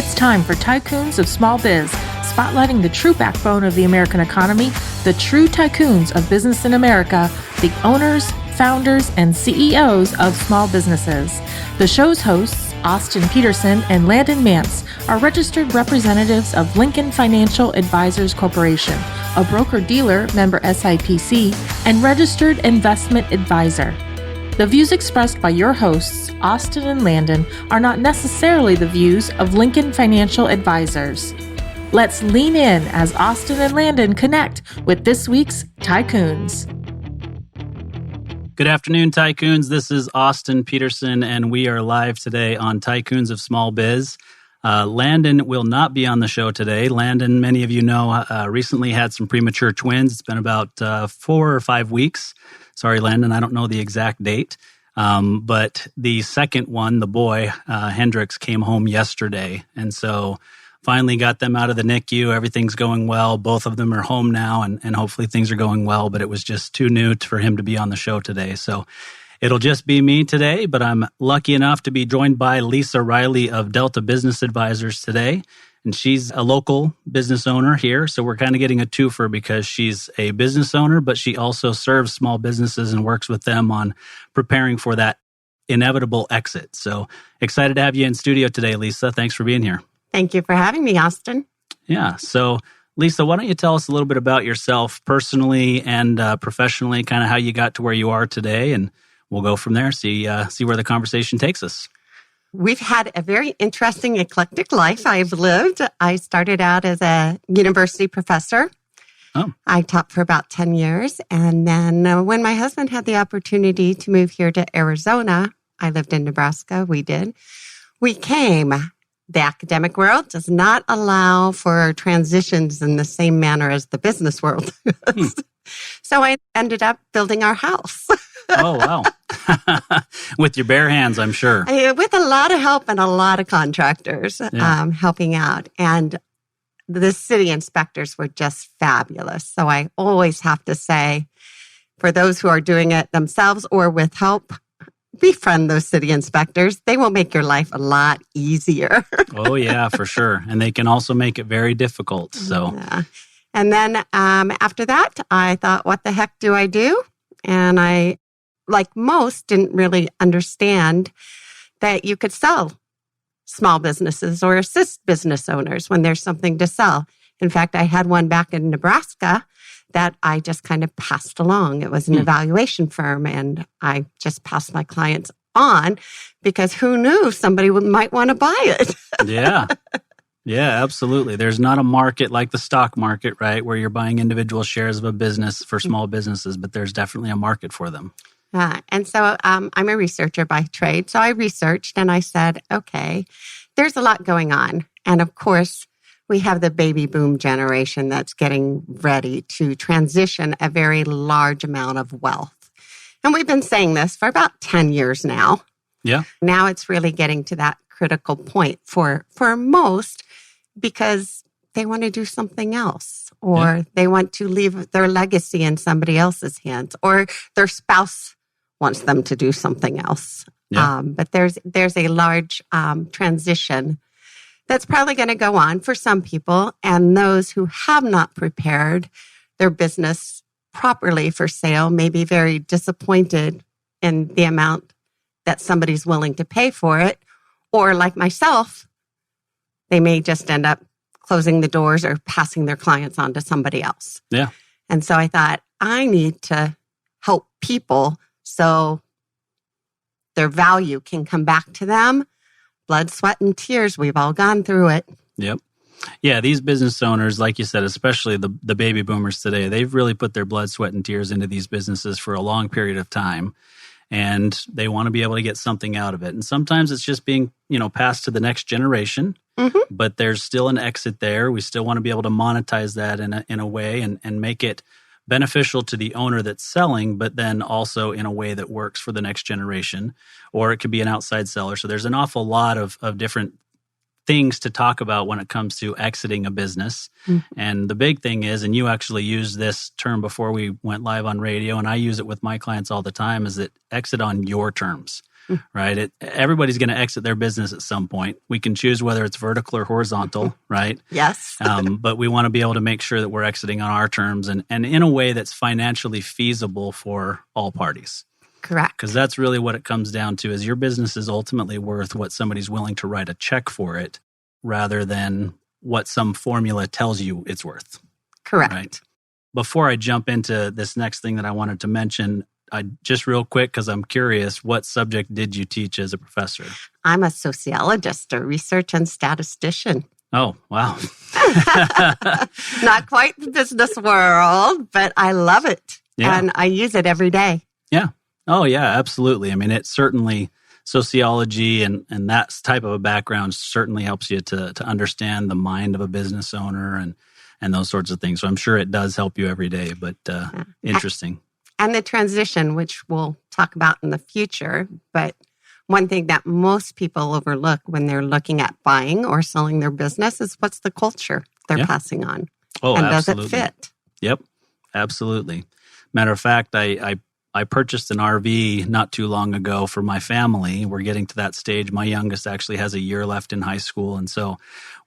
It's time for Tycoons of Small Biz, spotlighting the true backbone of the American economy, the true tycoons of business in America, the owners, founders, and CEOs of small businesses. The show's hosts, Austin Peterson and Landon Mance, are registered representatives of Lincoln Financial Advisors Corporation, a broker-dealer member SIPC, and registered investment advisor. The views expressed by your hosts, Austin and Landon, are not necessarily the views of Lincoln Financial Advisors. Let's lean in as Austin and Landon connect with this week's Tycoons. Good afternoon, Tycoons. This is Austin Peterson, and we are live today on Tycoons of Small Biz. Landon will not be on the show today. Landon, many of you know, recently had some premature twins. It's been about 4 or 5 weeks. Sorry, Landon, I don't know the exact date. But the second one, the boy, Hendrix, came home yesterday. And so finally got them out of the NICU. Everything's going well. Both of them are home now, and hopefully things are going well. But it was just too new for him to be on the show today. So it'll just be me today, but I'm lucky enough to be joined by Lisa Riley of Delta Business Advisors today. And she's a local business owner here. So we're kind of getting a twofer because she's a business owner, but she also serves small businesses and works with them on preparing for that inevitable exit. So excited to have you in studio today, Lisa. Thanks for being here. Thank you for having me, Austin. Yeah. So Lisa, why don't you tell us a little bit about yourself personally and professionally, kind of how you got to where you are today, and we'll go from there, see where the conversation takes us. We've had a very interesting, eclectic life I've lived. I started out as a university professor. Oh. I taught for about 10 years. And then when my husband had the opportunity to move here to Arizona, I lived in Nebraska, we came. The academic world does not allow for transitions in the same manner as the business world. So I ended up building our house. Oh, wow. With your bare hands, I'm sure. With a lot of help and a lot of contractors helping out. And the city inspectors were just fabulous. So I always have to say, for those who are doing it themselves or with help, befriend those city inspectors. They will make your life a lot easier. Oh, yeah, for sure. And they can also make it very difficult. So, yeah. And then after that, I thought, what the heck do I do? And I, like most, didn't really understand that you could sell small businesses or assist business owners when there's something to sell. In fact, I had one back in Nebraska that I just kind of passed along. It was an evaluation firm, and I just passed my clients on because who knew somebody might want to buy it. Yeah. Yeah, absolutely. There's not a market like the stock market, right, where you're buying individual shares of a business for small businesses, but there's definitely a market for them. And so I'm a researcher by trade. So I researched and I said, okay, there's a lot going on. And of course, we have the baby boom generation that's getting ready to transition a very large amount of wealth. And we've been saying this for about 10 years now. Yeah. Now it's really getting to that critical point for most because they want to do something else, or they want to leave their legacy in somebody else's hands, or their spouse wants them to do something else. Yeah. But there's a large transition that's probably going to go on for some people, and those who have not prepared their business properly for sale may be very disappointed in the amount that somebody's willing to pay for it. Or like myself, they may just end up closing the doors or passing their clients on to somebody else. Yeah. And so I thought, I need to help people so their value can come back to them. Blood, sweat, and tears. We've all gone through it. Yep. Yeah, these business owners, like you said, especially the baby boomers today, they've really put their blood, sweat, and tears into these businesses for a long period of time. And they want to be able to get something out of it. And sometimes it's just being, passed to the next generation. Mm-hmm. But there's still an exit there. We still want to be able to monetize that in a way and make it beneficial to the owner that's selling, but then also in a way that works for the next generation. Or it could be an outside seller. So there's an awful lot of different things to talk about when it comes to exiting a business. Mm-hmm. And the big thing is, and you actually used this term before we went live on radio, and I use it with my clients all the time, is that exit on your terms. right? Everybody's going to exit their business at some point. We can choose whether it's vertical or horizontal, right? Yes. But we want to be able to make sure that we're exiting on our terms and in a way that's financially feasible for all parties. Correct. Because that's really what it comes down to, is your business is ultimately worth what somebody's willing to write a check for it rather than what some formula tells you it's worth. Correct. Right? Before I jump into this next thing that I wanted to mention, I just real quick, because I'm curious, what subject did you teach as a professor? I'm a sociologist, a research and statistician. Oh, wow. Not quite the business world, but I love it. Yeah. And I use it every day. Yeah. Oh, yeah, absolutely. I mean, it certainly, sociology and that type of a background certainly helps you to understand the mind of a business owner and those sorts of things. So I'm sure it does help you every day, but interesting. And the transition, which we'll talk about in the future. But one thing that most people overlook when they're looking at buying or selling their business is what's the culture they're passing on. Oh, and absolutely. Does it fit? Yep, absolutely. Matter of fact, I purchased an RV not too long ago for my family. We're getting to that stage. My youngest actually has a year left in high school. And so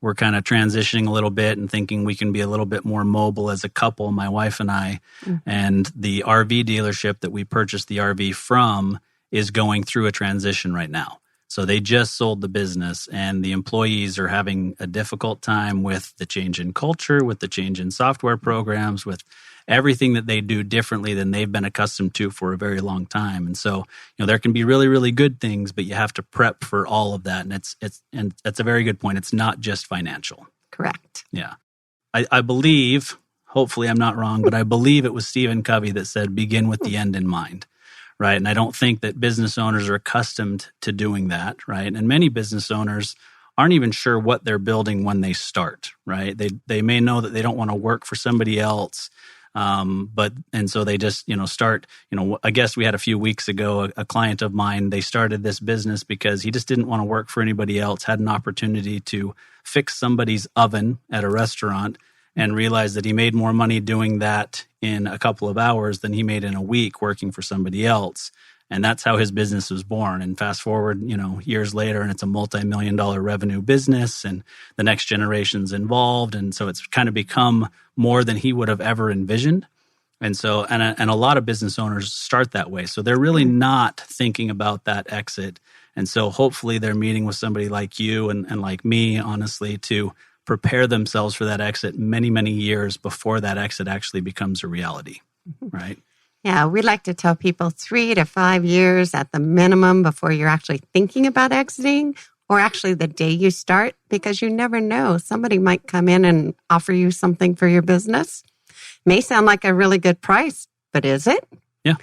we're kind of transitioning a little bit and thinking we can be a little bit more mobile as a couple, my wife and I. Mm-hmm. And the RV dealership that we purchased the RV from is going through a transition right now. So they just sold the business and the employees are having a difficult time with the change in culture, with the change in software programs, with everything that they do differently than they've been accustomed to for a very long time. And so, there can be really, really good things, but you have to prep for all of that. And that's a very good point. It's not just financial. Correct. Yeah. I believe, hopefully I'm not wrong, but I believe it was Stephen Covey that said, begin with the end in mind. Right. And I don't think that business owners are accustomed to doing that. Right. And many business owners aren't even sure what they're building when they start. Right. They may know that they don't want to work for somebody else. And so they just, start, I guess we had a few weeks ago, a client of mine, they started this business because he just didn't want to work for anybody else, had an opportunity to fix somebody's oven at a restaurant and realized that he made more money doing that in a couple of hours than he made in a week working for somebody else. And that's how his business was born. And fast forward, years later, and it's a multi-million-dollar revenue business, and the next generation's involved. And so it's kind of become more than he would have ever envisioned. And so, and a lot of business owners start that way. So they're really not thinking about that exit. And so hopefully they're meeting with somebody like you and like me, honestly, to prepare themselves for that exit many, many years before that exit actually becomes a reality, right? Yeah, we like to tell people 3 to 5 years at the minimum before you're actually thinking about exiting, or actually the day you start, because you never know. Somebody might come in and offer you something for your business. May sound like a really good price, but is it? Yeah.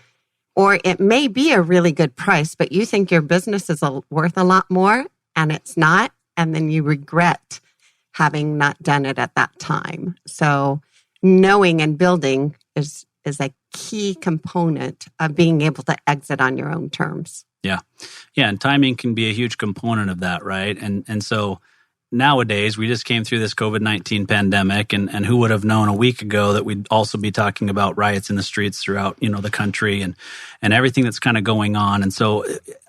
Or it may be a really good price, but you think your business is worth a lot more and it's not, and then you regret having not done it at that time. So knowing and building is a key component of being able to exit on your own terms. Yeah. Yeah. And timing can be a huge component of that, right? And so nowadays, we just came through this COVID-19 pandemic, and who would have known a week ago that we'd also be talking about riots in the streets throughout, the country and everything that's kind of going on. And so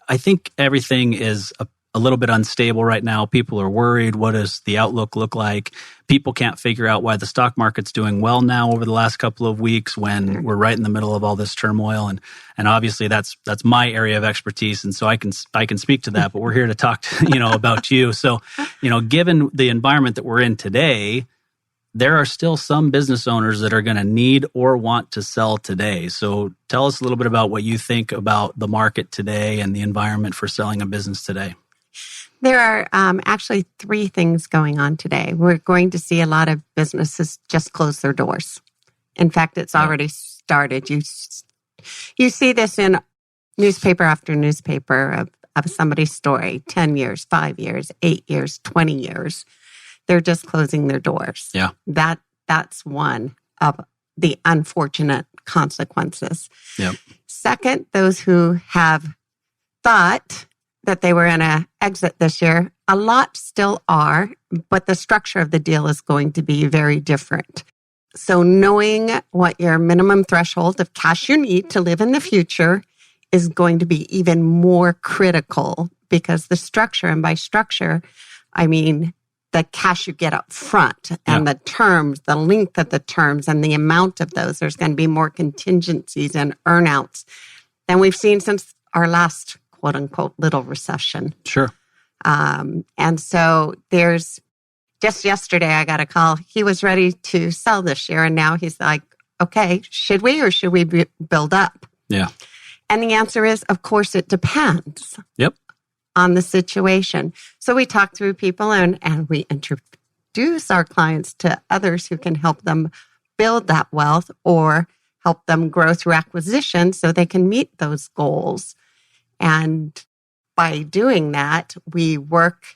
I think everything is a little bit unstable right now. People are worried. What does the outlook look like? People can't figure out why the stock market's doing well now over the last couple of weeks when we're right in the middle of all this turmoil. And obviously that's my area of expertise. And so I can speak to that, but we're here to talk about you. So, given the environment that we're in today, there are still some business owners that are going to need or want to sell today. So tell us a little bit about what you think about the market today and the environment for selling a business today. There are actually 3 things going on today. We're going to see a lot of businesses just close their doors. In fact, it's already started. You see this in newspaper after newspaper of somebody's story, 10 years, 5 years, 8 years, 20 years. They're just closing their doors. Yeah. That's one of the unfortunate consequences. Yep. Second, those who have thought that they were going to exit this year, a lot still are, but the structure of the deal is going to be very different. So knowing what your minimum threshold of cash you need to live in the future is going to be even more critical because the structure, and by structure, I mean the cash you get up front and the terms, the length of the terms and the amount of those. There's going to be more contingencies and earnouts than we've seen since our last quote unquote little recession. Sure. And so just yesterday I got a call. He was ready to sell this year. And now he's like, okay, should we or should we build up? Yeah. And the answer is, of course, it depends. Yep. On the situation. So we talk through people and we introduce our clients to others who can help them build that wealth or help them grow through acquisition so they can meet those goals. And by doing that, we work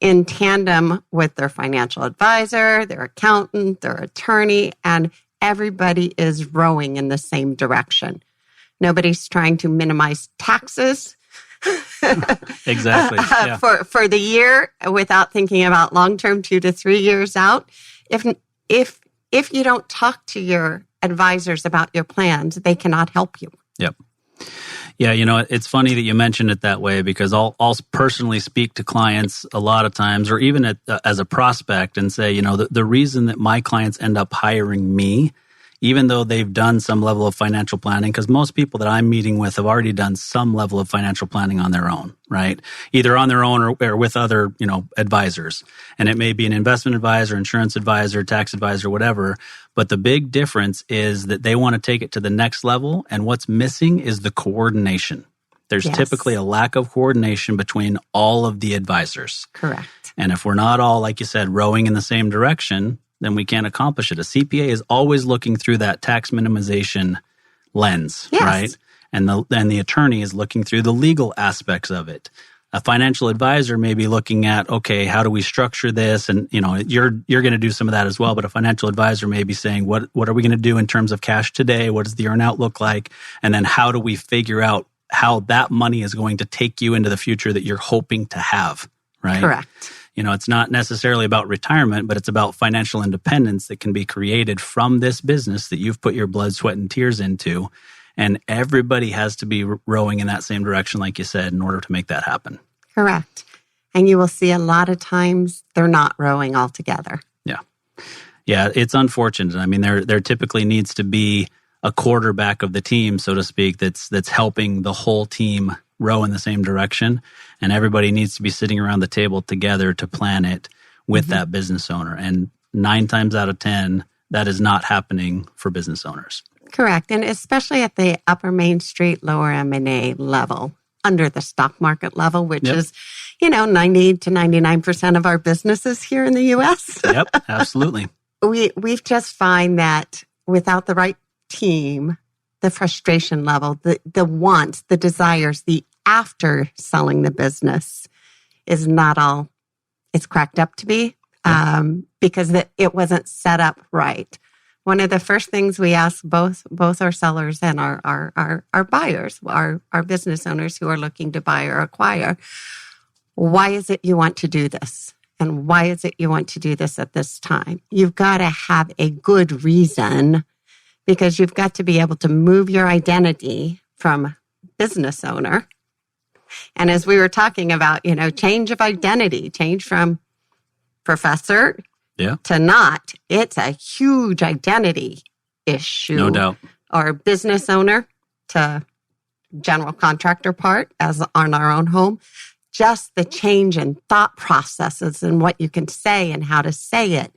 in tandem with their financial advisor, their accountant, their attorney, and everybody is rowing in the same direction. Nobody's trying to minimize taxes. Exactly. Yeah. For the year without thinking about long-term 2 to 3 years out. If you don't talk to your advisors about your plans, they cannot help you. Yep. Yeah, it's funny that you mentioned it that way because I'll personally speak to clients a lot of times or even as a prospect and say, the reason that my clients end up hiring me, even though they've done some level of financial planning, because most people that I'm meeting with have already done some level of financial planning on their own, right? Either on their own or with other, advisors. And it may be an investment advisor, insurance advisor, tax advisor, whatever. But the big difference is that they want to take it to the next level. And what's missing is the coordination. There's typically a lack of coordination between all of the advisors. Correct. And if we're not all, like you said, rowing in the same direction, then we can't accomplish it. A CPA is always looking through that tax minimization lens, right? And the attorney is looking through the legal aspects of it. A financial advisor may be looking at, okay, how do we structure this? And you're going to do some of that as well. But a financial advisor may be saying, what are we going to do in terms of cash today? What does the earnout look like? And then how do we figure out how that money is going to take you into the future that you're hoping to have, right? Correct. It's not necessarily about retirement, but it's about financial independence that can be created from this business that you've put your blood, sweat, and tears into. And everybody has to be rowing in that same direction, like you said, in order to make that happen. Correct. And you will see a lot of times they're not rowing all together. Yeah. Yeah, it's unfortunate. I mean, there typically needs to be a quarterback of the team, so to speak, that's helping the whole team row in the same direction. And everybody needs to be sitting around the table together to plan it with that business owner. And 9 times out of 10, that is not happening for business owners. Correct. And especially at the upper Main Street, lower M&A level, under the stock market level, which is, 90 to 99% of our businesses here in the U.S. Yep, absolutely. We've just find that without the right team, the frustration level, the wants, the desires, the after selling the business is not all it's cracked up to be because it wasn't set up right. One of the first things we ask both our sellers and our buyers, our business owners who are looking to buy or acquire, why is it you want to do this? And why is it you want to do this at this time? You've got to have a good reason because you've got to be able to move your identity from business owner. And as we were talking about, change of identity, change from professor to not, it's a huge identity issue. No doubt. Or business owner to general contractor part as on our own home. Just the change in thought processes and what you can say and how to say it.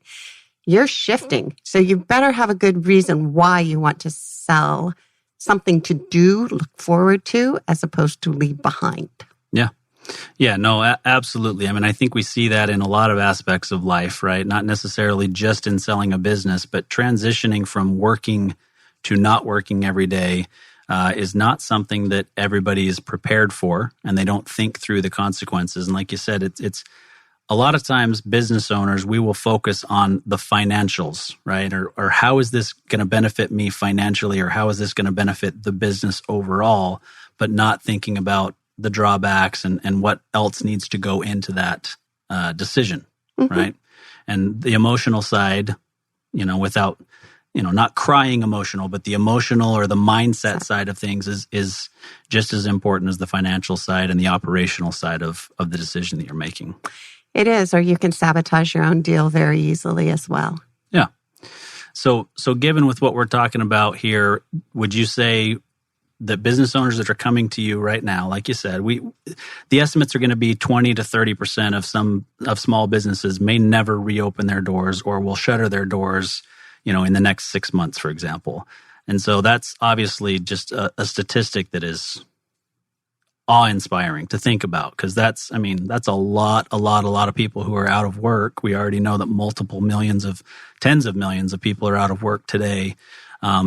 You're shifting. So you better have a good reason why you want to sell, something to do, look forward to, as opposed to leave behind. Yeah. Yeah, no, absolutely. I mean, I think we see that in a lot of aspects of life, right? Not necessarily just in selling a business, but transitioning from working to not working every day is not something that everybody is prepared for, and they don't think through the consequences. And like you said, it's a lot of times business owners, we will focus on the financials, right? Or how is this going to benefit me financially, or how is this going to benefit the business overall, but not thinking about the drawbacks and what else needs to go into that decision, right? And the emotional side, without not crying emotional, but the emotional or the mindset side of things is just as important as the financial side and the operational side of the decision that you're making. It is, or you can sabotage your own deal very easily as well. Yeah. So given with what we're talking about here, would you say that business owners that are coming to you right now, like you said, the estimates are going to be 20 to 30% of small businesses may never reopen their doors or will shutter their doors, in the next 6 months, for example. And so that's obviously just a statistic that is awe-inspiring to think about, because that's a lot of people who are out of work. We already know that multiple millions of tens of millions of people are out of work today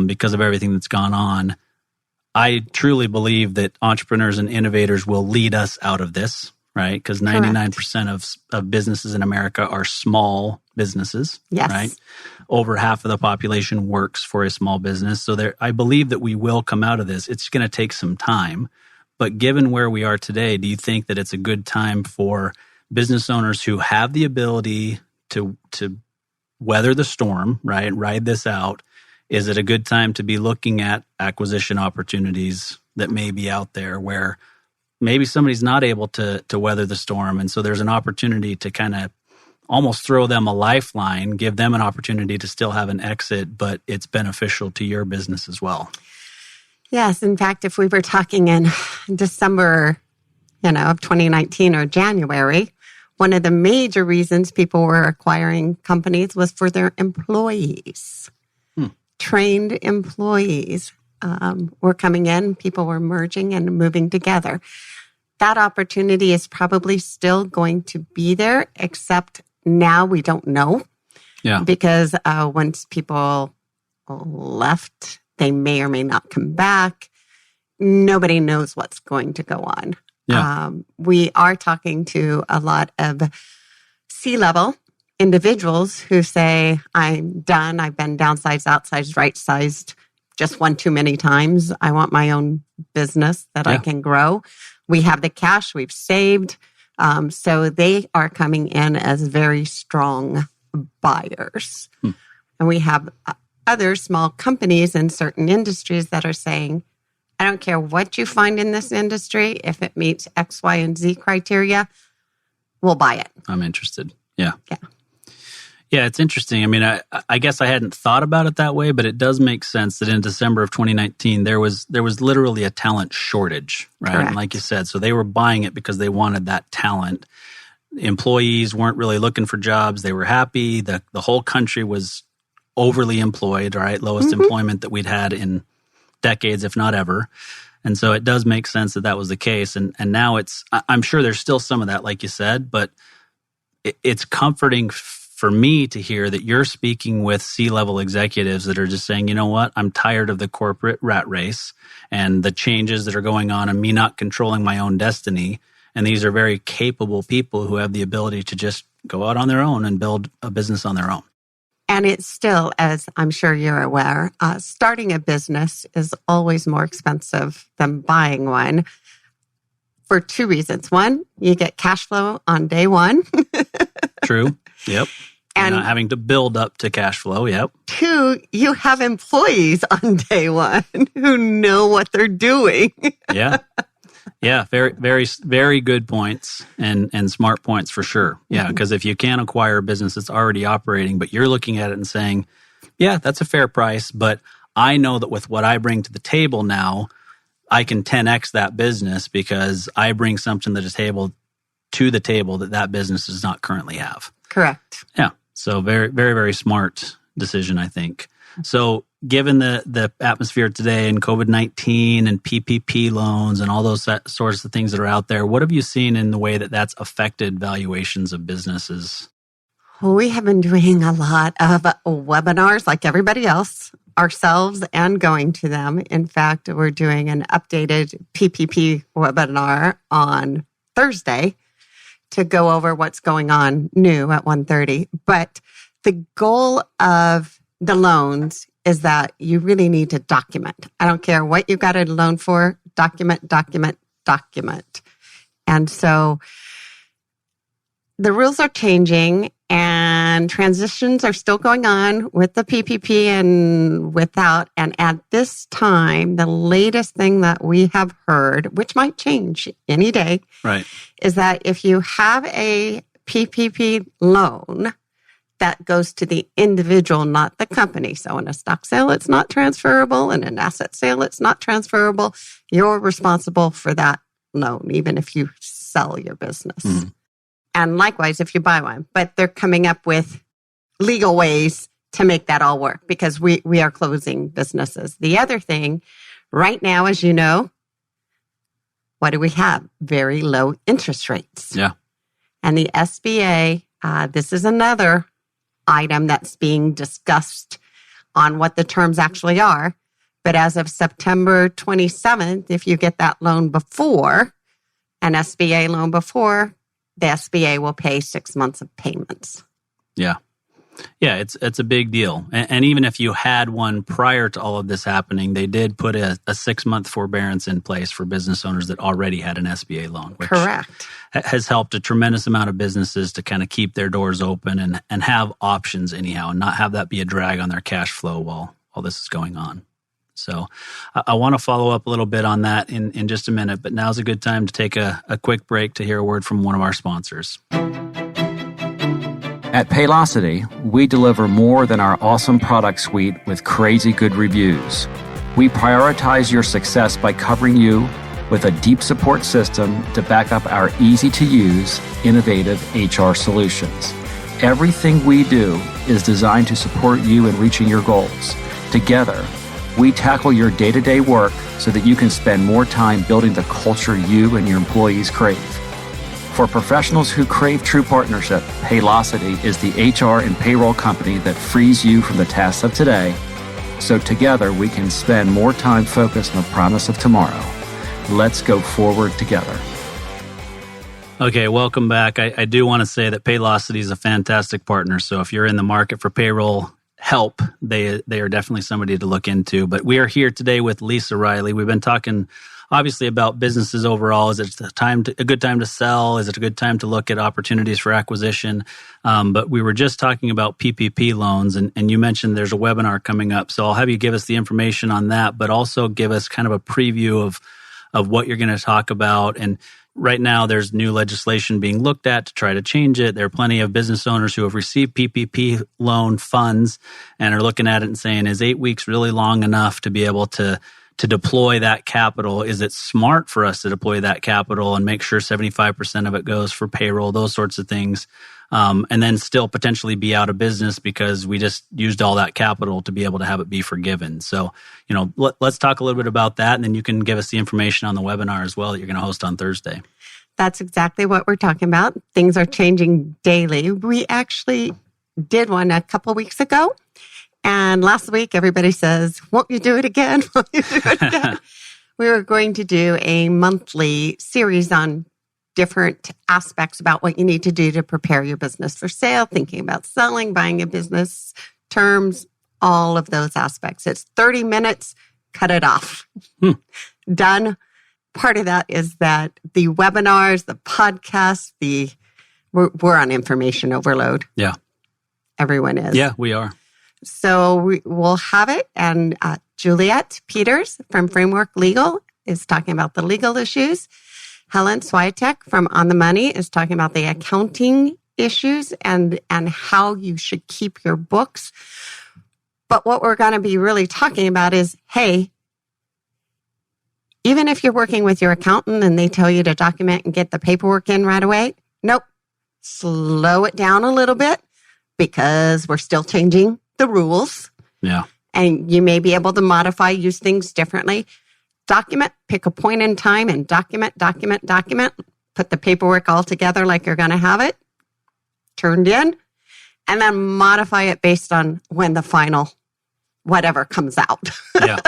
because of everything that's gone on. I truly believe that entrepreneurs and innovators will lead us out of this, right? Because 99% of businesses in America are small businesses, yes. Right? Over half of the population works for a small business. So I believe that we will come out of this. It's going to take some time. But given where we are today, do you think that it's a good time for business owners who have the ability to weather the storm, right? Ride this out. Is it a good time to be looking at acquisition opportunities that may be out there where maybe somebody's not able to weather the storm? And so there's an opportunity to kind of almost throw them a lifeline, give them an opportunity to still have an exit, but it's beneficial to your business as well. Yes. In fact, if we were talking in December, of 2019 or January, one of the major reasons people were acquiring companies was for their employees. Trained employees were coming in, people were merging and moving together. That opportunity is probably still going to be there, except now we don't know. Yeah. Because once people left, they may or may not come back. Nobody knows what's going to go on. Yeah. We are talking to a lot of C-level individuals who say, I'm done. I've been downsized, outsized, right-sized just one too many times. I want my own business that I can grow. We have the cash we've saved. So they are coming in as very strong buyers. And we have other small companies in certain industries that are saying, I don't care what you find in this industry. If it meets X, Y, and Z criteria, we'll buy it. I'm interested. Yeah. Yeah, it's interesting. I guess I hadn't thought about it that way, but it does make sense that in December of 2019, there was literally a talent shortage, right? Correct. And like you said, so they were buying it because they wanted that talent. Employees weren't really looking for jobs. They were happy. The whole country was overly employed, right? Lowest employment that we'd had in decades, if not ever. And so it does make sense that was the case. And now I'm sure there's still some of that, like you said, but it's comforting for me to hear that you're speaking with C-level executives that are just saying, you know what, I'm tired of the corporate rat race and the changes that are going on and me not controlling my own destiny. And these are very capable people who have the ability to just go out on their own and build a business on their own. And it's still, as I'm sure you're aware, starting a business is always more expensive than buying one for two reasons. One, you get cash flow on day one. True. Yep. And not having to build up to cash flow. Yep. Two, you have employees on day one who know what they're doing. Yeah. Yeah. Very, very, very good points and smart points for sure. Yeah. Because if you can acquire a business that's already operating, but you're looking at it and saying, yeah, that's a fair price, but I know that with what I bring to the table now, I can 10x that business because I bring something to the table that business does not currently have. Correct. Yeah. So very, very, very smart decision, I think. So given the atmosphere today and COVID-19 and PPP loans and all those sorts of things that are out there, what have you seen in the way that that's affected valuations of businesses? We have been doing a lot of webinars like everybody else, ourselves, and going to them. In fact, we're doing an updated PPP webinar on Thursday to go over what's going on new at 1:30. But the goal of the loans is that you really need to document. I don't care what you got a loan for, document. And so the rules are changing, and and transitions are still going on with the PPP and without. And at this time, the latest thing that we have heard, which might change any day, right, is that if you have a PPP loan, that goes to the individual, not the company. So in a stock sale, it's not transferable. In an asset sale, it's not transferable. You're responsible for that loan, even if you sell your business. Mm. And likewise, if you buy one. But they're coming up with legal ways to make that all work because we are closing businesses. The other thing, right now, as you know, what do we have? Very low interest rates. Yeah. And the SBA, this is another item that's being discussed on what the terms actually are. But as of September 27th, if you get that loan before, an SBA loan before, the SBA will pay 6 months of payments. Yeah. Yeah, it's a big deal. And even if you had one prior to all of this happening, they did put a 6-month forbearance in place for business owners that already had an SBA loan. Which correct. Has helped a tremendous amount of businesses to kind of keep their doors open and have options anyhow and not have that be a drag on their cash flow while this is going on. So I want to follow up a little bit on that in just a minute, but now's a good time to take a quick break to hear a word from one of our sponsors. At Paylocity, we deliver more than our awesome product suite with crazy good reviews. We prioritize your success by covering you with a deep support system to back up our easy-to-use, innovative HR solutions. Everything we do is designed to support you in reaching your goals. Together, we tackle your day-to-day work so that you can spend more time building the culture you and your employees crave. For professionals who crave true partnership, Paylocity is the HR and payroll company that frees you from the tasks of today, so together we can spend more time focused on the promise of tomorrow. Let's go forward together. Okay, welcome back. I do want to say that Paylocity is a fantastic partner, so if you're in the market for payroll help, they are definitely somebody to look into. But we are here today with Lisa Riley. We've been talking obviously about businesses overall. Is it a good time to sell? Is it a good time to look at opportunities for acquisition? But we were just talking about PPP loans, and you mentioned there's a webinar coming up. So I'll have you give us the information on that, but also give us kind of a preview of what you're going to talk about. And right now, there's new legislation being looked at to try to change it. There are plenty of business owners who have received PPP loan funds and are looking at it and saying, is 8 weeks really long enough to be able to deploy that capital? Is it smart for us to deploy that capital and make sure 75% of it goes for payroll, those sorts of things, and then still potentially be out of business because we just used all that capital to be able to have it be forgiven? So, let's talk a little bit about that, and then you can give us the information on the webinar as well that you're going to host on Thursday. That's exactly what we're talking about. Things are changing daily. We actually did one a couple weeks ago. And last week, everybody says, won't you do it again? Won't you do it again? We were going to do a monthly series on different aspects about what you need to do to prepare your business for sale, thinking about selling, buying a business, terms, all of those aspects. It's 30 minutes, cut it off. Done. Part of that is that the webinars, the podcasts, we're on information overload. Yeah. Everyone is. Yeah, we are. So we'll have it. And Juliet Peters from Framework Legal is talking about the legal issues. Helen Swiatek from On the Money is talking about the accounting issues and how you should keep your books. But what we're going to be really talking about is, hey, even if you're working with your accountant and they tell you to document and get the paperwork in right away, nope, slow it down a little bit because we're still changing the rules. Yeah. And you may be able to modify, use things differently. Document, pick a point in time and document. Put the paperwork all together like you're going to have it turned in, and then modify it based on when the final whatever comes out. Yeah.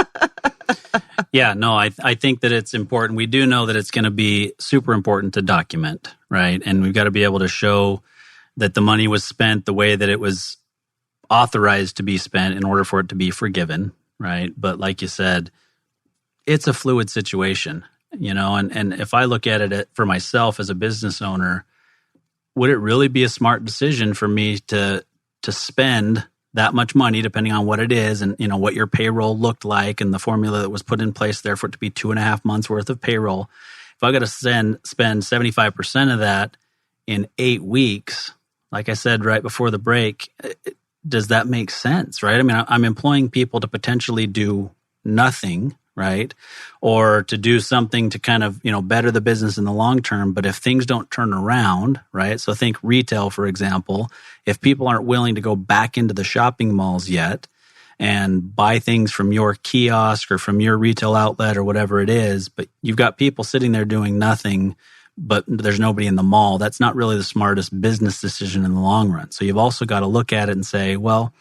Yeah, no, I think that it's important. We do know that it's going to be super important to document, right? And we've got to be able to show that the money was spent the way that it was authorized to be spent in order for it to be forgiven, right? But like you said, it's a fluid situation, and if I look at it for myself as a business owner, would it really be a smart decision for me to to spend that much money, depending on what it is, and what your payroll looked like, and the formula that was put in place there for it to be 2.5 months worth of payroll. If I got to spend 75% of that in 8 weeks, like I said right before the break, does that make sense, right? I mean, I'm employing people to potentially do nothing, right? Or to do something to kind of, better the business in the long term. But if things don't turn around, right? So think retail, for example. If people aren't willing to go back into the shopping malls yet and buy things from your kiosk or from your retail outlet or whatever it is, but you've got people sitting there doing nothing, but there's nobody in the mall, that's not really the smartest business decision in the long run. So you've also got to look at it and say, well,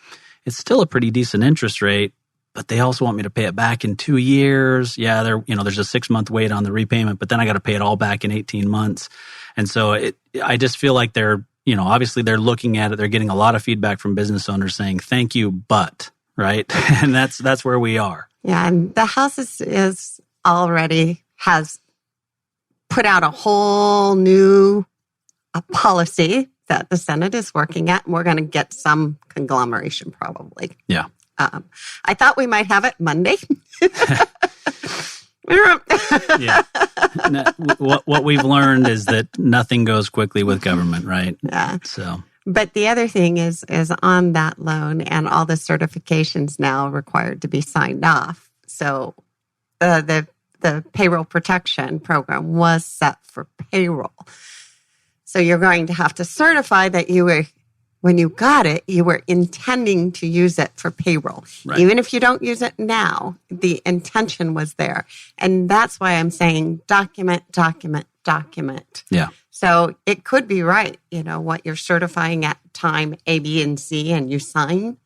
it's still a pretty decent interest rate, but they also want me to pay it back in 2 years. Yeah, there's a 6-month wait on the repayment, but then I got to pay it all back in 18 months. And so I just feel like they're, obviously they're looking at it. They're getting a lot of feedback from business owners saying, thank you, but, right? And that's where we are. Yeah, and the House is already has put out a whole new policy that the Senate is working at, and we're going to get some conglomeration probably. Yeah. I thought we might have it Monday. Yeah. What we've learned is that nothing goes quickly with government, right? Yeah. So, but the other thing is on that loan and all the certifications now required to be signed off. So the payroll protection program was set for payroll. So you're going to have to certify that when you got it, you were intending to use it for payroll. Right. Even if you don't use it now, the intention was there. And that's why I'm saying document. yeah. So it could be right, what you're certifying at time A, B, and C, and you sign.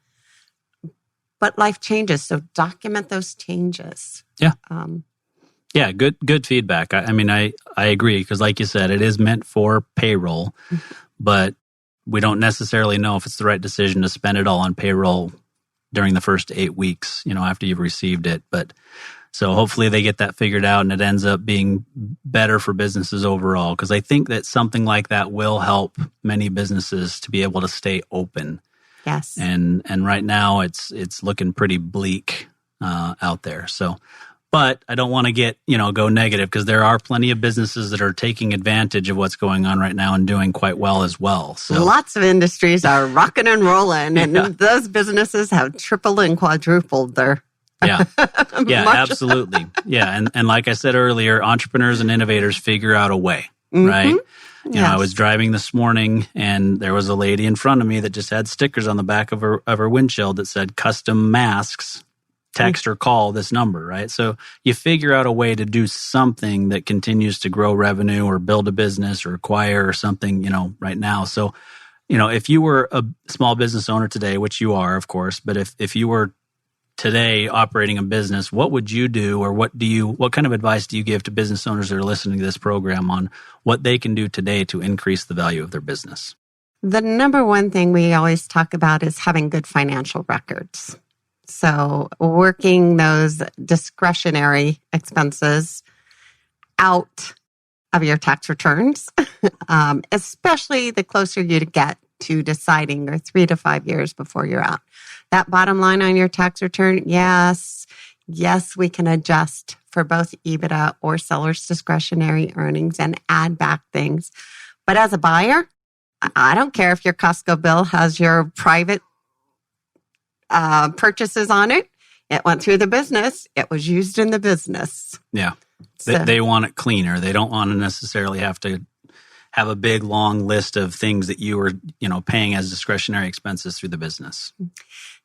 But life changes, so document those changes. Yeah. Yeah, good feedback. I mean, I agree, because like you said, it is meant for payroll, but we don't necessarily know if it's the right decision to spend it all on payroll during the first 8 weeks, after you've received it. But so hopefully they get that figured out and it ends up being better for businesses overall, because I think that something like that will help many businesses to be able to stay open. Yes. And right now it's looking pretty bleak out there. So, but I don't want to get, go negative, because there are plenty of businesses that are taking advantage of what's going on right now and doing quite well as well. So lots of industries are rocking and rolling, and those businesses have tripled and quadrupled their Yeah, absolutely. Yeah, and like I said earlier, entrepreneurs and innovators figure out a way, right? Yes. I was driving this morning, and there was a lady in front of me that just had stickers on the back of her windshield that said "custom masks." Text or call this number, right? So you figure out a way to do something that continues to grow revenue or build a business or acquire or something, right now. So, if you were a small business owner today, which you are, of course, but if you were today operating a business, what would you do, or what kind of advice do you give to business owners that are listening to this program on what they can do today to increase the value of their business? The number one thing we always talk about is having good financial records. So working those discretionary expenses out of your tax returns, especially the closer you get to deciding, or 3 to 5 years before you're out. That bottom line on your tax return, yes, we can adjust for both EBITDA or seller's discretionary earnings and add back things. But as a buyer, I don't care if your Costco bill has your private purchases on it. It went through the business. It was used in the business. Yeah. So, they want it cleaner. They don't want to necessarily have to have a big, long list of things that you were, paying as discretionary expenses through the business.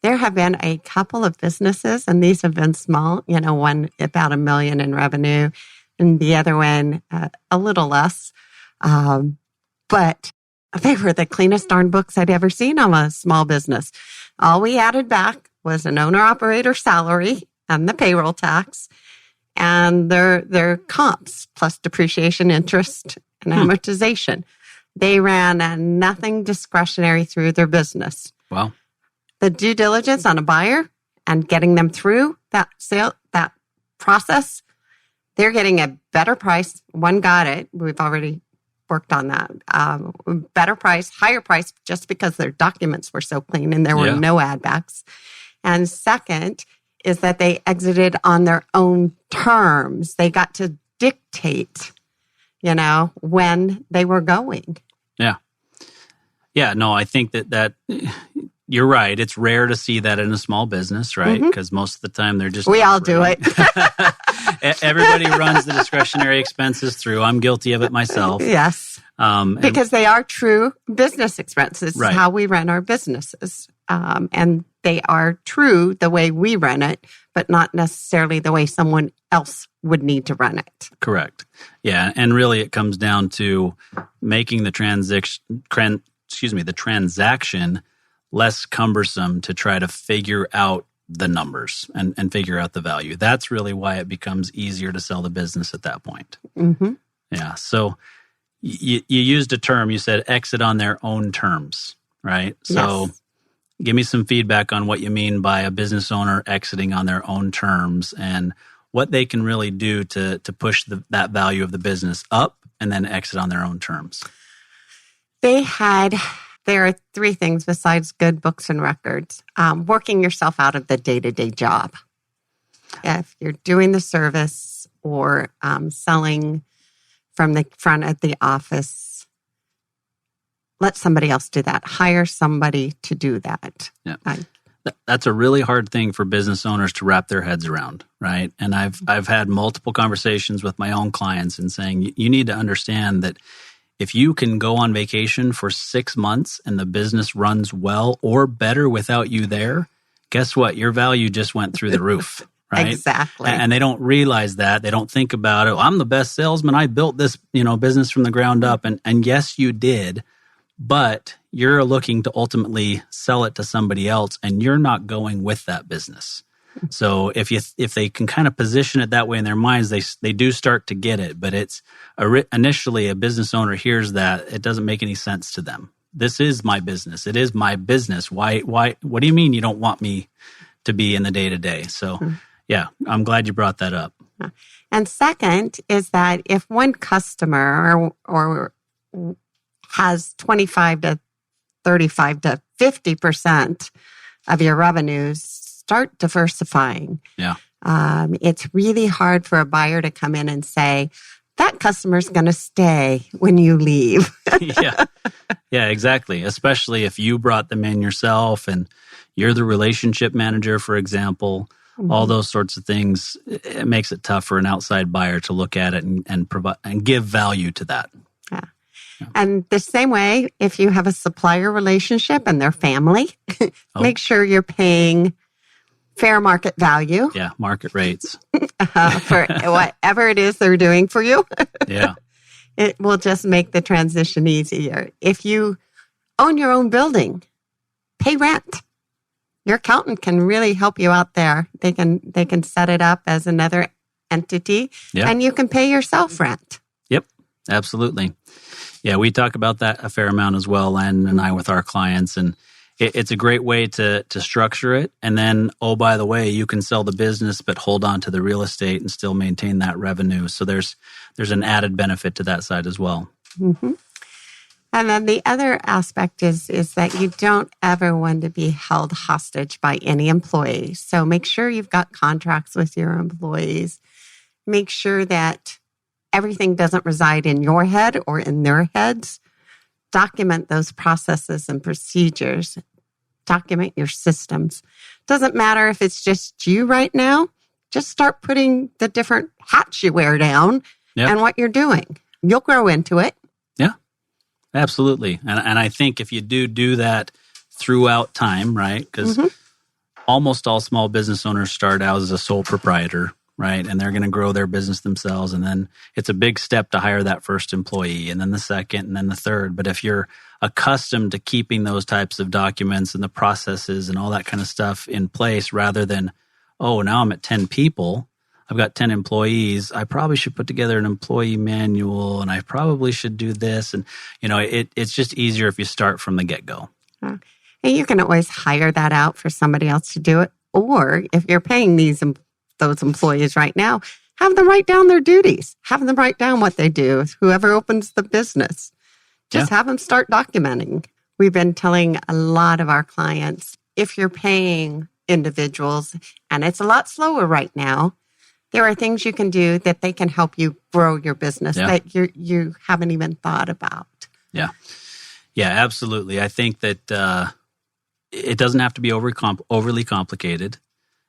There have been a couple of businesses, and these have been small, one about $1 million in revenue and the other one a little less. But they were the cleanest darn books I'd ever seen on a small business. All we added back was an owner-operator salary and the payroll tax and their comps plus depreciation, interest, and amortization. They ran nothing discretionary through their business. Wow. The due diligence on a buyer and getting them through that process, they're getting a better price. One got it. We've already worked on that. Better price, higher price, just because their documents were so clean and there were no add backs. And second is that they exited on their own terms. They got to dictate, when they were going. Yeah. Yeah, no, I think that you're right. It's rare to see that in a small business, right? Because most of the time they're just... We all do it. Everybody runs the discretionary expenses through. I'm guilty of it myself. Yes. Because they are true business expenses. Right. How we run our businesses. And they are true the way we run it, but not necessarily the way someone else would need to run it. Correct. Yeah. And really it comes down to making the transaction less cumbersome to try to figure out the numbers and figure out the value. That's really why it becomes easier to sell the business at that point. Yeah. So you used a term, you said exit on their own terms, right? So yes. Give me some feedback on what you mean by a business owner exiting on their own terms and what they can really do to push that value of the business up and then exit on their own terms. There are three things besides good books and records. Working yourself out of the day-to-day job. If you're doing the service or selling from the front at the office, let somebody else do that. Hire somebody to do that. Yeah. That's a really hard thing for business owners to wrap their heads around, right? And I've had multiple conversations with my own clients and saying, you need to understand that if you can go on vacation for 6 months and the business runs well or better without you there, guess what? Your value just went through the roof, right? Exactly. And they don't realize that. They don't think about it. I'm the best salesman. I built this, business from the ground up. And yes, you did. But you're looking to ultimately sell it to somebody else, and you're not going with that business. So if they can kind of position it that way in their minds, they do start to get it. But it's initially a business owner hears that it doesn't make any sense to them. This is my business. It is my business. Why? What do you mean you don't want me to be in the day to day? So yeah, I'm glad you brought that up. And second is that if one customer or has 25 to 35 to 50% of your revenues, start diversifying. Yeah. It's really hard for a buyer to come in and say, that customer's going to stay when you leave. Yeah, exactly. Especially if you brought them in yourself and you're the relationship manager, for example, all those sorts of things. It makes it tough for an outside buyer to look at it and provide and give value to that. Yeah. And the same way, if you have a supplier relationship and their family, make sure you're paying fair market value. Yeah, market rates. For whatever it is they're doing for you. Yeah. It will just make the transition easier. If you own your own building, pay rent. Your accountant can really help you out there. They can set it up as another entity, and you can pay yourself rent. Yep, absolutely. Yeah, we talk about that a fair amount as well, Landon and I, with our clients. And it's a great way to structure it. And then, oh, by the way, you can sell the business, but hold on to the real estate and still maintain that revenue. So there's an added benefit to that side as well. Mm-hmm. And then the other aspect is that you don't ever want to be held hostage by any employee. So make sure you've got contracts with your employees. Make sure that everything doesn't reside in your head or in their heads. Document those processes and procedures. Document your systems. Doesn't matter if it's just you right now. Just start putting the different hats you wear down and what you're doing. You'll grow into it. Yeah, absolutely. And I think if you do that throughout time, right? Because almost all small business owners start out as a sole proprietor, right? And they're going to grow their business themselves. And then it's a big step to hire that first employee, and then the second, and then the third. But if you're accustomed to keeping those types of documents and the processes and all that kind of stuff in place, rather than, oh, now I'm at 10 people, I've got 10 employees, I probably should put together an employee manual, and I probably should do this. And, it's just easier if you start from the get-go. And you can always hire that out for somebody else to do it. Or if you're paying those employees right now, have them write down their duties. Have them write down what they do. Whoever opens the business, just have them start documenting. We've been telling a lot of our clients, if you're paying individuals, and it's a lot slower right now, there are things you can do that they can help you grow your business that you haven't even thought about. Yeah. Yeah, absolutely. I think that it doesn't have to be overly complicated,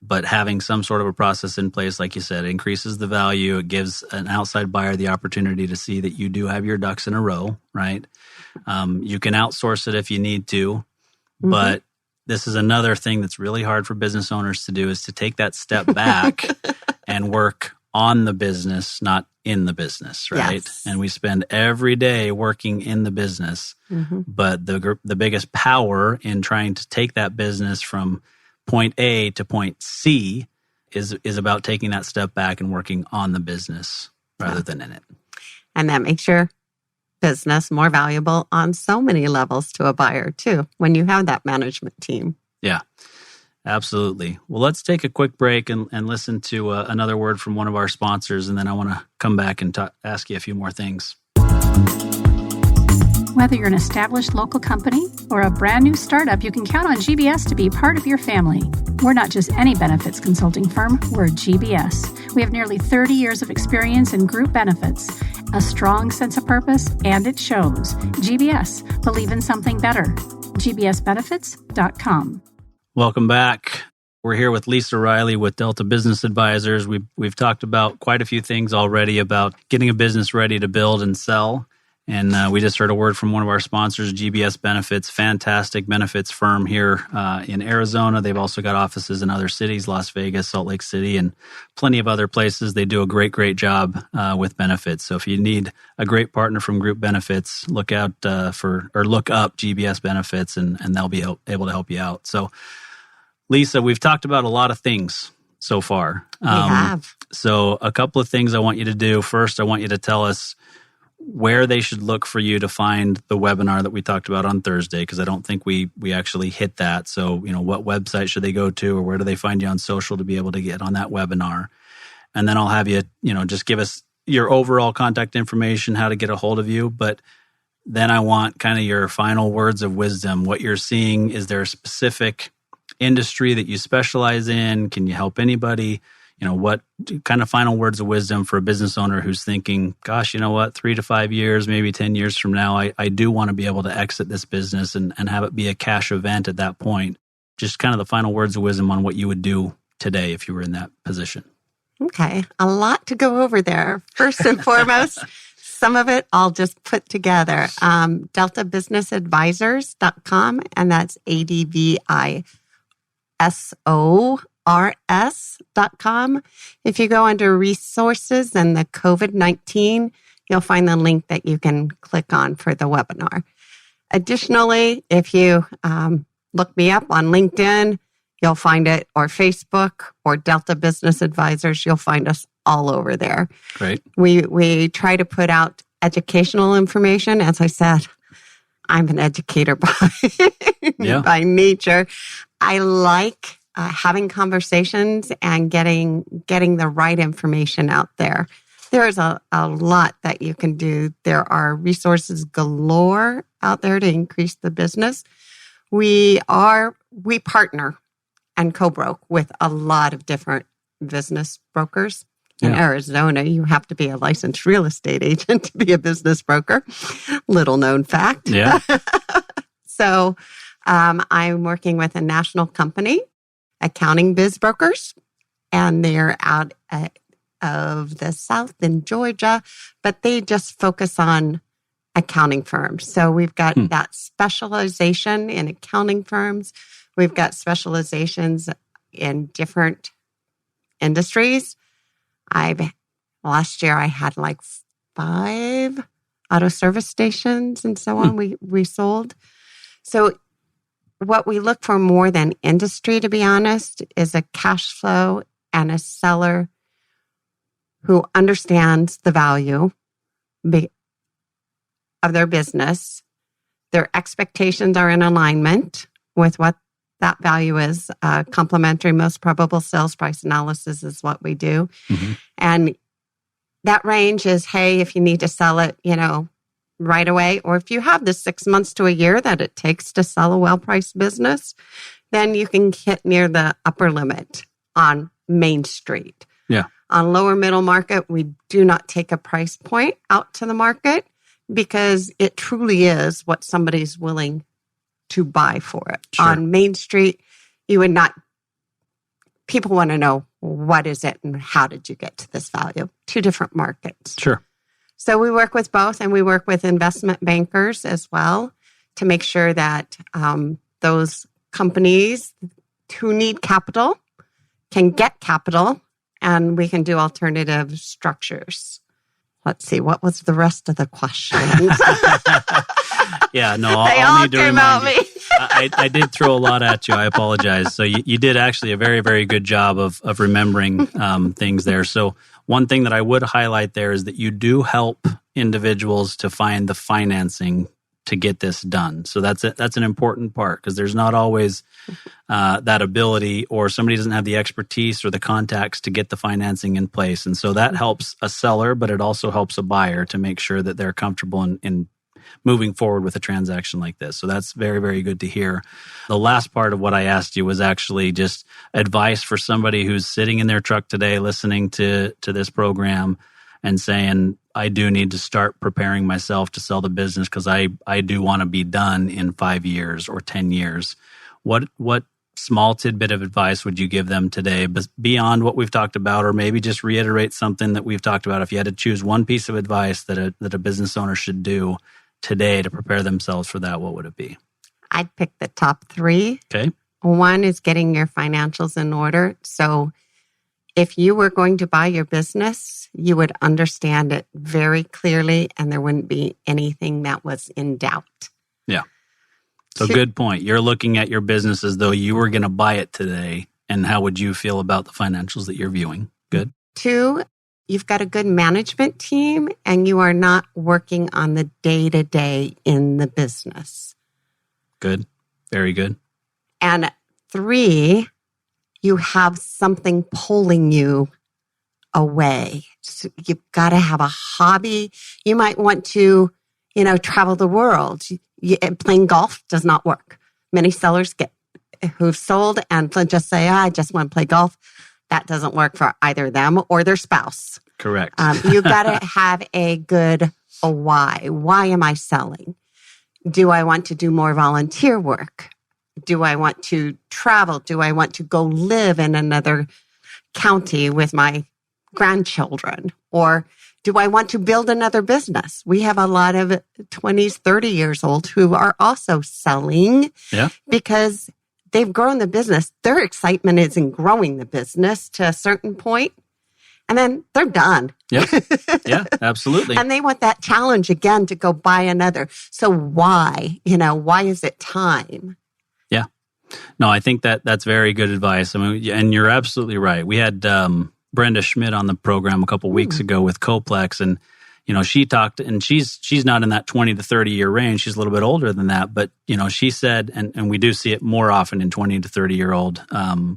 but having some sort of a process in place, like you said, increases the value. It gives an outside buyer the opportunity to see that you do have your ducks in a row, right? You can outsource it if you need to, but this is another thing that's really hard for business owners to do, is to take that step back and work on the business, not in the business, right? Yes. And we spend every day working in the business, but the biggest power in trying to take that business from point A to point C is about taking that step back and working on the business rather than in it. And that makes your business more valuable on so many levels to a buyer too, when you have that management team. Yeah, absolutely. Well, let's take a quick break and listen to another word from one of our sponsors, and then I want to come back and ask you a few more things. Whether you're an established local company or a brand new startup, you can count on GBS to be part of your family. We're not just any benefits consulting firm, we're GBS. We have nearly 30 years of experience in group benefits, a strong sense of purpose, and it shows. GBS, believe in something better. gbsbenefits.com. Welcome back. We're here with Lisa Riley with Delta Business Advisors. We've talked about quite a few things already about getting a business ready to build and sell. And we just heard a word from one of our sponsors, GBS Benefits, fantastic benefits firm here in Arizona. They've also got offices in other cities, Las Vegas, Salt Lake City, and plenty of other places. They do a great job with benefits. So if you need a great partner from Group Benefits, look up GBS Benefits, and they'll be able to help you out. So, Lisa, we've talked about a lot of things so far. We have. So a couple of things I want you to do. First, I want you to tell us where they should look for you to find the webinar that we talked about on Thursday, because I don't think we actually hit that. So, what website should they go to, or where do they find you on social to be able to get on that webinar? And then I'll have you, just give us your overall contact information, how to get a hold of you. But then I want kind of your final words of wisdom, what you're seeing. Is there a specific industry that you specialize in? Can you help anybody? What kind of final words of wisdom for a business owner who's thinking, gosh, 3 to 5 years, maybe 10 years from now, I do want to be able to exit this business and have it be a cash event at that point. Just kind of the final words of wisdom on what you would do today if you were in that position. Okay. A lot to go over there. First and foremost, some of it I'll just put together. DeltaBusinessAdvisors.com, and that's ADVISORS.com. If you go under resources and the COVID-19, you'll find the link that you can click on for the webinar. Additionally, if you look me up on LinkedIn, you'll find it, or Facebook, or Delta Business Advisors, you'll find us all over there. Great. We try to put out educational information. As I said, I'm an educator by nature. I like having conversations and getting the right information out there. There is a lot that you can do. There are resources galore out there to increase the business. We partner and co-broke with a lot of different business brokers. In Arizona, you have to be a licensed real estate agent to be a business broker. Little known fact. Yeah. So I'm working with a national company, Accounting Biz Brokers, and they're out of the South in Georgia, but they just focus on accounting firms. So we've got that specialization in accounting firms. We've got specializations in different industries. Last year I had like 5 auto service stations and so on we sold. So what we look for more than industry, to be honest, is a cash flow and a seller who understands the value of their business. Their expectations are in alignment with what that value is. Complementary most probable sales price analysis is what we do. Mm-hmm. And that range is, hey, if you need to sell it, right away, or if you have the 6 months to a year that it takes to sell a well-priced business, then you can hit near the upper limit on Main Street. Yeah. On lower middle market, we do not take a price point out to the market because it truly is what somebody's willing to buy for it. Sure. On Main Street, you would not, people want to know, what is it and how did you get to this value? Two different markets. Sure. So we work with both, and we work with investment bankers as well to make sure that those companies who need capital can get capital, and we can do alternative structures. Let's see, what was the rest of the questions? Yeah, no, They I'll all need to came remind at you. me. I did throw a lot at you. I apologize. So you did actually a very, very good job of remembering things there. So one thing that I would highlight there is that you do help individuals to find the financing to get this done. So that's an important part, because there's not always that ability, or somebody doesn't have the expertise or the contacts to get the financing in place. And so that helps a seller, but it also helps a buyer to make sure that they're comfortable in moving forward with a transaction like this. So that's very, very good to hear. The last part of what I asked you was actually just advice for somebody who's sitting in their truck today listening to this program and saying, I do need to start preparing myself to sell the business because I do want to be done in 5 years or 10 years. What small tidbit of advice would you give them today, beyond what we've talked about, or maybe just reiterate something that we've talked about? If you had to choose one piece of advice that a business owner should do today to prepare themselves for that, what would it be? I'd pick the top 3. Okay. One is getting your financials in order. So if you were going to buy your business, you would understand it very clearly and there wouldn't be anything that was in doubt. Yeah. So good point. You're looking at your business as though you were going to buy it today. And how would you feel about the financials that you're viewing? Good. 2, you've got a good management team and you are not working on the day-to-day in the business. Good. Very good. And 3, you have something pulling you away. So you've got to have a hobby. You might want to, travel the world. Playing golf does not work. Many sellers who've sold and just say, I just want to play golf. That doesn't work for either them or their spouse. Correct. You got to have a good why. Why am I selling? Do I want to do more volunteer work? Do I want to travel? Do I want to go live in another county with my grandchildren? Or do I want to build another business? We have a lot of 20s, 30 years old who are also selling because they've grown the business. Their excitement is in growing the business to a certain point, and then they're done. Yeah, absolutely. And they want that challenge again to go buy another. So why? Why is it time? Yeah. No, I think that's very good advice. I mean, and you're absolutely right. We had Brenda Schmidt on the program a couple weeks ago with Coplex, and she talked, and she's not in that 20 to 30 year range. She's a little bit older than that, but she said, and we do see it more often in 20 to 30 year old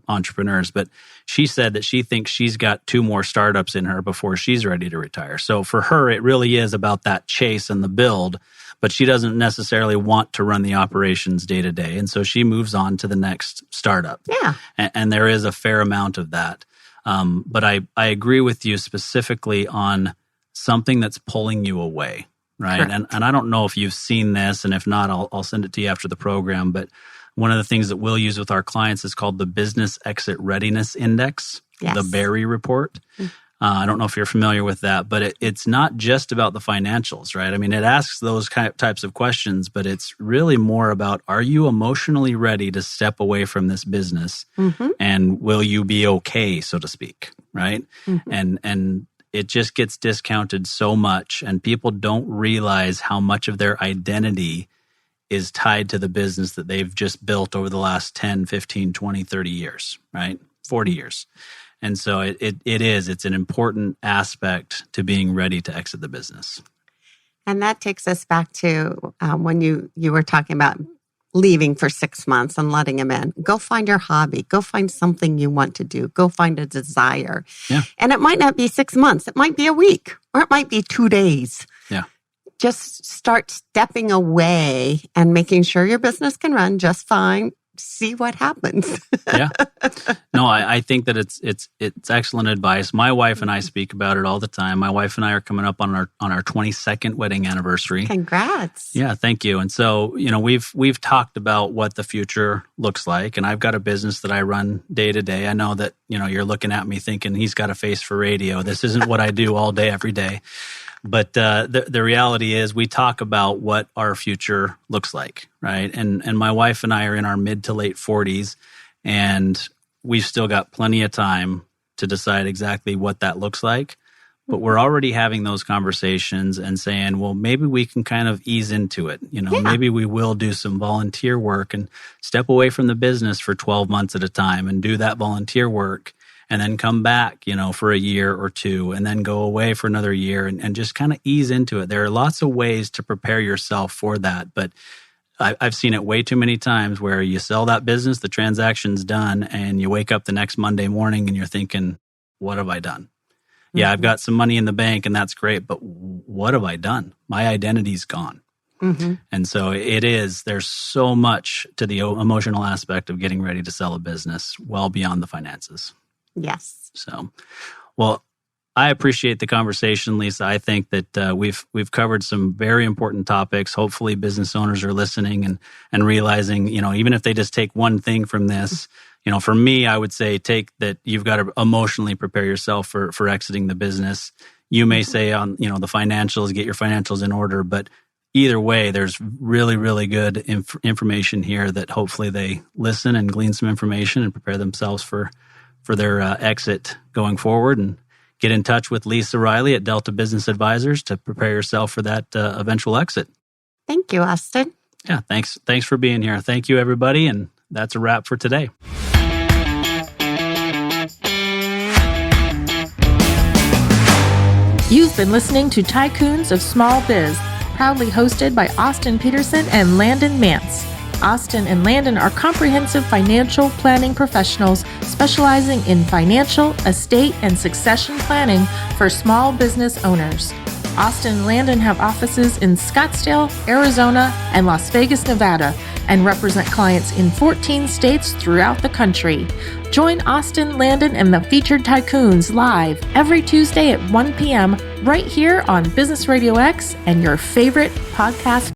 entrepreneurs, but she said that she thinks she's got 2 more startups in her before she's ready to retire. So for her, it really is about that chase and the build, but she doesn't necessarily want to run the operations day to day. And so she moves on to the next startup. Yeah. And there is a fair amount of that. But I agree with you specifically on something that's pulling you away, right? And I don't know if you've seen this, and if not, I'll send it to you after the program. But one of the things that we'll use with our clients is called the Business Exit Readiness Index, the Berry Report. I don't know if you're familiar with that, but it's not just about the financials, right? I mean, it asks those types of questions, but it's really more about, are you emotionally ready to step away from this business? And will you be okay, so to speak, right? And it just gets discounted so much, and people don't realize how much of their identity is tied to the business that they've just built over the last 10, 15, 20, 30 years, right? 40 years. And so it's an important aspect to being ready to exit the business. And that takes us back to when you were talking about leaving for 6 months and letting him in. Go find your hobby. Go find something you want to do. Go find a desire. Yeah. And it might not be 6 months. It might be a week, or it might be 2 days. Yeah. Just start stepping away and making sure your business can run just fine. See what happens. Yeah. No, I think that it's excellent advice. My wife and I speak about it all the time. My wife and I are coming up on our 22nd wedding anniversary. Congrats. Yeah, thank you. And so, we've talked about what the future looks like, and I've got a business that I run day to day. I know that, you're looking at me thinking he's got a face for radio. This isn't what I do all day, every day. But the reality is we talk about what our future looks like, right? And my wife and I are in our mid to late 40s, and we've still got plenty of time to decide exactly what that looks like. But we're already having those conversations and saying, well, maybe we can kind of ease into it. Maybe we will do some volunteer work and step away from the business for 12 months at a time and do that volunteer work. And then come back, for a year or two, and then go away for another year and just kind of ease into it. There are lots of ways to prepare yourself for that. But I've seen it way too many times where you sell that business, the transaction's done, and you wake up the next Monday morning and you're thinking, what have I done? Mm-hmm. Yeah, I've got some money in the bank and that's great, but what have I done? My identity's gone. Mm-hmm. And so there's so much to the emotional aspect of getting ready to sell a business, well beyond the finances. Yes. So, well, I appreciate the conversation, Lisa. I think that we've covered some very important topics. Hopefully, business owners are listening and realizing, even if they just take one thing from this, for me, I would say take that you've got to emotionally prepare yourself for exiting the business. You may say on the financials, get your financials in order, but either way, there's really, really good information here that hopefully they listen and glean some information and prepare themselves for their exit going forward, and get in touch with Lisa Riley at Delta Business Advisors to prepare yourself for that eventual exit. Thank you, Austin. Yeah, thanks for being here. Thank you, everybody, and that's a wrap for today. You've been listening to Tycoons of Small Biz, proudly hosted by Austin Peterson and Landon Mance. Austin and Landon are comprehensive financial planning professionals specializing in financial, estate, and succession planning for small business owners. Austin and Landon have offices in Scottsdale, Arizona, and Las Vegas, Nevada, and represent clients in 14 states throughout the country. Join Austin, Landon, and the featured Tycoons live every Tuesday at 1 p.m. right here on Business RadioX and your favorite podcast